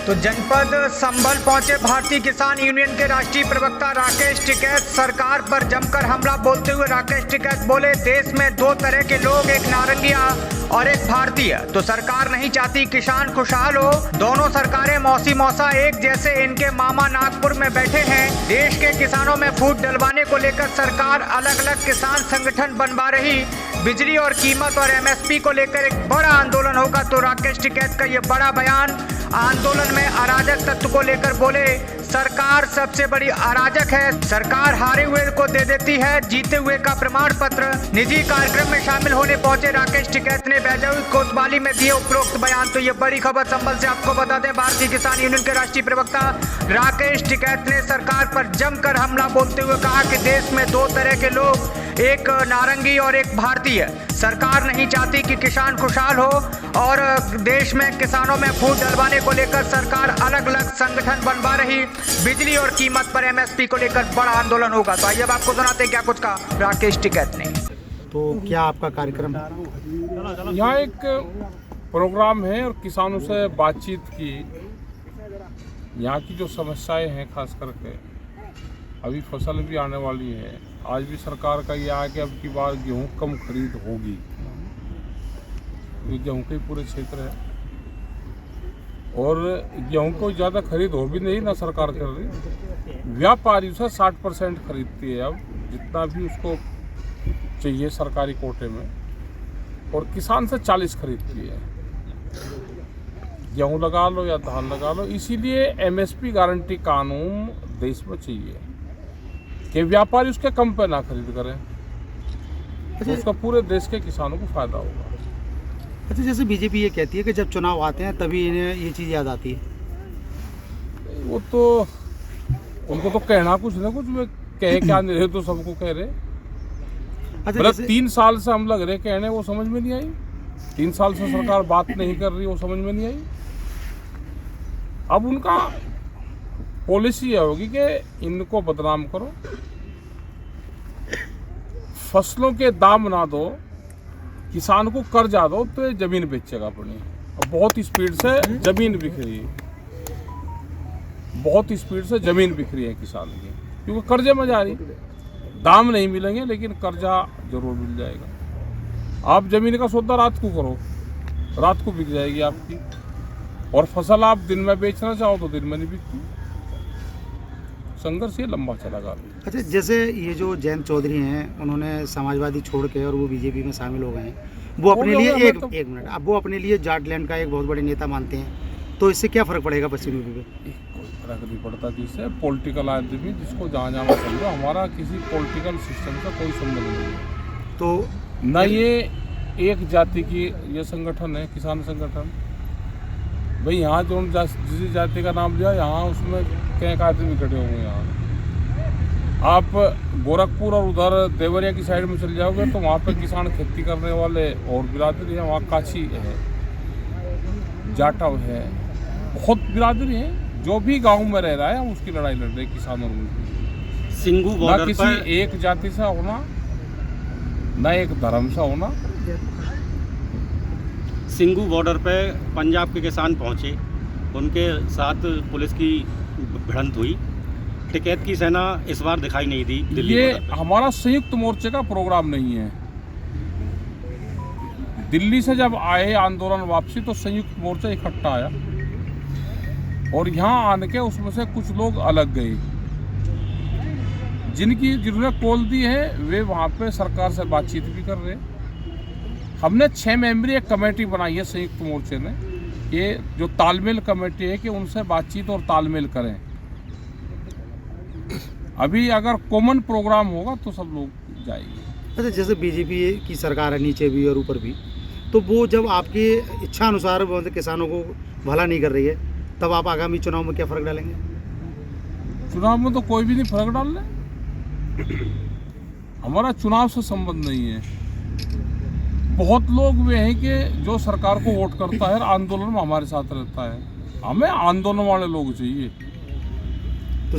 तो जनपद संभल पहुंचे भारतीय किसान यूनियन के राष्ट्रीय प्रवक्ता राकेश टिकैत सरकार पर जमकर हमला बोलते हुए राकेश टिकैत बोले, देश में दो तरह के लोग, एक नारंगिया और एक भारतीय। तो सरकार नहीं चाहती किसान खुशहाल हो। दोनों सरकारें मौसी मौसा एक जैसे। इनके मामा नागपुर में बैठे हैं। देश के किसानों में फूट डलवाने को लेकर सरकार अलग अलग किसान संगठन बनवा रही। बिजली और कीमत और MSP को लेकर एक बड़ा आंदोलन होगा। तो राकेश टिकैत का ये बड़ा बयान, आंदोलन में अराजक तत्व को लेकर बोले, सरकार सबसे बड़ी अराजक है। सरकार हारे हुए को दे देती है जीते हुए का प्रमाण पत्र। निजी कार्यक्रम में शामिल होने पहुंचे राकेश टिकैत ने बैजू कोतवाली में दिए उपरोक्त बयान। तो ये बड़ी खबर संभल से आपको बता दें, भारतीय किसान यूनियन के राष्ट्रीय प्रवक्ता राकेश टिकैत ने सरकार पर जमकर हमला बोलते हुए कहा कि देश में दो तरह के लोग, एक नारंगी और एक भारतीय। सरकार नहीं चाहती कि किसान खुशहाल हो और देश में किसानों में फूट डलवाने को लेकर सरकार अलग अलग संगठन बनवा रही। बिजली और कीमत पर MSP को लेकर बड़ा आंदोलन होगा। तो आइए अब आपको सुनाते हैं क्या कुछ कहा राकेश टिकैत ने। तो क्या आपका कार्यक्रम है? यहाँ एक प्रोग्राम है और किसानों से बातचीत की। यहाँ की जो समस्याएं हैं, खास करके अभी फसल भी आने वाली है। आज भी सरकार का यह है कि अब की बार गेहूं कम खरीद होगी। ये गेहूं के पूरे क्षेत्र है और गेहूं को ज़्यादा खरीद हो भी नहीं ना सरकार कर रही। व्यापारी से 60% खरीदती है अब, जितना भी उसको चाहिए सरकारी कोटे में, और किसान से 40 खरीदती है। गेहूं लगा लो या धान लगा लो। इसीलिए MSP गारंटी कानून देश में चाहिए कि व्यापारी उसके कम पे ना खरीद करें, तो उसका पूरे देश के किसानों को फायदा होगा। अच्छा, जैसे बीजेपी ये कहती है कि जब चुनाव आते हैं तभी इन्हें ये चीज़ याद आती है। वो तो उनको तो कहना कुछ ना कुछ, वे कहे क्या नहीं रहे तो सबको कह रहे। अच्छा, मतलब 3 साल से हम लग रहे कहने, वो समझ में नहीं आई। 3 साल से सरकार बात नहीं कर रही, वो समझ में नहीं आई। अब उनका पॉलिसी यह होगी कि इनको बदनाम करो, फसलों के दाम ना दो, किसान को कर्जा दो तो ये जमीन बेचेगा अपनी। और बहुत स्पीड से जमीन बिक रही है, बहुत स्पीड से जमीन बिक रही है किसान की, क्योंकि कर्जे में जा रही। दाम नहीं मिलेंगे लेकिन कर्जा जरूर मिल जाएगा। आप जमीन का सौदा रात को करो, रात को बिक जाएगी आपकी। और फसल आप दिन में बेचना चाहो तो दिन में नहीं बिकती। संघर्ष ये लंबा चलेगा। अच्छा, जैसे ये जो जयंत चौधरी हैं, उन्होंने समाजवादी छोड़ के और वो बीजेपी में शामिल हो गए हैं। वो अपने लिए एक मिनट, अब वो अपने लिए जाटलैंड का एक बहुत बड़े नेता मानते हैं। तो इससे क्या फर्क पड़ेगा पश्चिम यूपी पे? कोई फर्क नहीं पड़ता। जिससे पॉलिटिकल आदमी जिसको जहाँ जाना समझो, हमारा किसी पॉलिटिकल सिस्टम का कोई संबंध नहीं है। तो न ये एक जाति की ये संगठन है, किसान संगठन। भाई यहाँ जो जिस जाति का नाम लिया, यहाँ उसमें कई आदमी खड़े होंगे। यहाँ आप गोरखपुर और उधर देवरिया की साइड में चले जाओगे तो वहाँ पे किसान खेती करने वाले और बिरादरी है। वहाँ काछी है, जाटव है, बहुत बिरादरी है। जो भी गांव में रह रहा है उसकी लड़ाई लड़ रहे किसानों में। सिंगू बॉर्डर किसी पर एक जाति से होना, न एक धर्म से होना। सिंगू बॉर्डर पे पंजाब के किसान पहुंचे, उनके साथ पुलिस की भिड़ंत हुई। टिकैत की सेना इस बार दिखाई नहीं दी दिल्ली ये बॉर्डर पे। हमारा संयुक्त मोर्चे का प्रोग्राम नहीं है। दिल्ली से जब आए आंदोलन वापसी तो संयुक्त मोर्चा इकट्ठा आया और यहाँ आने के उसमें से कुछ लोग अलग गए। जिन्होंने कॉल दी है वे वहाँ पे सरकार से बातचीत भी कर रहे हैं। हमने 6 मेंबरी एक कमेटी बनाई है संयुक्त मोर्चे ने। ये जो तालमेल कमेटी है कि उनसे बातचीत और तालमेल करें। अभी अगर कॉमन प्रोग्राम होगा तो सब लोग जाएंगे। अच्छा, जैसे बीजेपी की सरकार है नीचे भी और ऊपर भी, तो वो जब आपकी इच्छा अनुसार किसानों को भला नहीं कर रही है, तब आप आगामी चुनाव में क्या फर्क डालेंगे? चुनाव में तो कोई भी नहीं फर्क डाल रहे। हमारा चुनाव से संबंध नहीं है। बहुत लोग वे हैं कि जो सरकार को वोट करता है और आंदोलन में हमारे साथ रहता है। हमें आंदोलन वाले लोग चाहिए।